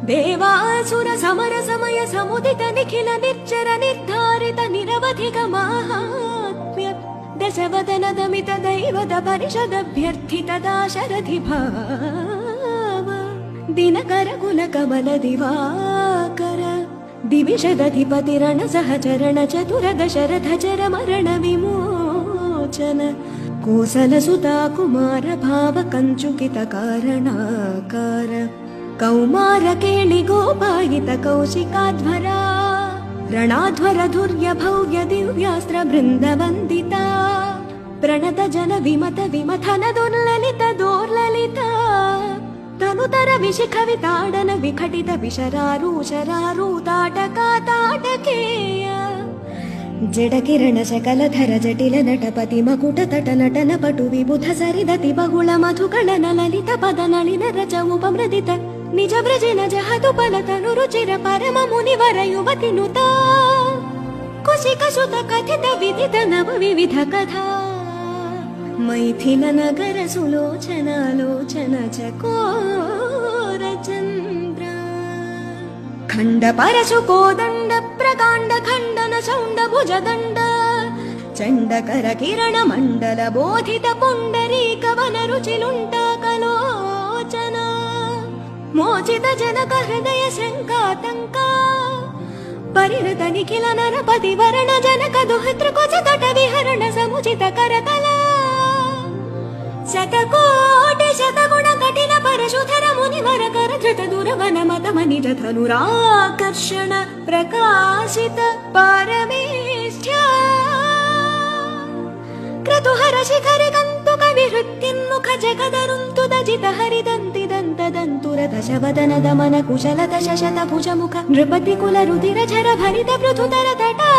देवासुर summer समय समुदित निखिल निर्जर निर्धारित निरवधिक माहात्म्य दशवदन दमित दैवद परिषदभ्यर्थित दाशरथि भाव दिनकर कुल कमल दिवाकर दिविषदधिपतिरण सहचरण चतुर दशरथ चर मरण विमोचन कोसल सुता कुमार भाव कंचुकित कारणाकार कौमार केळि गोपायित कौशिकाध्वरा ರಣಾಧ್ವರ ಧುರ್ಯ ಭವ್ಯ ದಿವ್ಯಾಸ್ತ್ರ ಬೃಂದ ವಂದಿತ ಪ್ರಣತ ಜನ ವಿಮತ ವಿಮಥನ ದುರ್ಲಲಿತ ದೋರ್ಲಲಿತ ತನುತರ ವಿಶಿಖವಿತಾಡನ ವಿಘಟಿತ ವಿಶರಾರೂಷರಾರೂತಾಟಕ ತಾಟಕೇಯ ಜಡಕಿರಣ ಶಕಲಧರ ಜಟಿಲ ನಟಪತಿ ಮಕುಟ ತಟ ನಟನ ಪಟು ವಿಬುಧ ಸರಿದತಿ ಬಹುಳ ಮಧುಕಳನ ಲಲಿತ ಪದ ನಳಿನ ರಚ ಉಪಮೃದಿತ ನಿಜ ಬ್ರಜಿನ ಜಹತು ಫಲತನು ರುಚಿರ ಪರಮ ಮುನಿವರ ಯುವತಿ ನುತ ಕುಶಿಕ ಸುತ ಕಥಿತ ವಿಧಿತ ನವ ವಿವಿಧ ಕಥಾ ಮೈಥಿಲ ನಗರ ಸುಲೋಚನಾಲೋಚನ ಚಕೋರ ಚಂದ್ರ ಖಂಡ ಪರಶು ಕೋದಂಡ ಪ್ರಕಾಂಡ ಖಂಡನ ಚೌಂಡ ಭುಜದಂಡ ಚಂಡಕರ ಕಿರಣ ಮಂಡಲ ಬೋಧಿತ ಪುಂಡರೀಕ ವನ ರುಚಿಲುಂಟ ಕಲೋಚನ ಮೋಚಿತ ಜನಕ ಹೃದಯ ಶಂಕಾತಂಕ ಪರಿಣತ ನಿಖಿಲ ನರಪತಿ ವರಣ ಜನಕ ದುಹಿತೃ ಕುಚ ತಟ ವಿಹರಣ ಸಮುಚಿತ ಕರಕಲ ಶತಕೋಟಿ ಶತಗುಣ ಕಠಿಣ ಪರಶುಧರ ಮುನಿವರ ಕರ ಧೃತ ದುರವನ ಮತ ಮನಿಜ ಧನುರಾಕರ್ಷಣ ಪ್ರಕಾಶಿತ ಪರಮೇಷ್ಠ್ಯ ಕ್ರತುಹರ ಶಿಖರಿ ಕಂತು ಕವಿ ಹೃತ್ಯನ್ಮುಖ ಜಗದರುಂತು ದಜಿತ ಹರಿದಂತಿ ದಂತದಂತುರ ದಶವದನ ದಮನ ಕುಶಲ ದಶಶತ ಭುಜ ಮುಖ ನೃಪತಿ ಕುಲ ರುಧಿರ ಝರ ಭರಿತ ಪೃಥುತರ ತಟಾ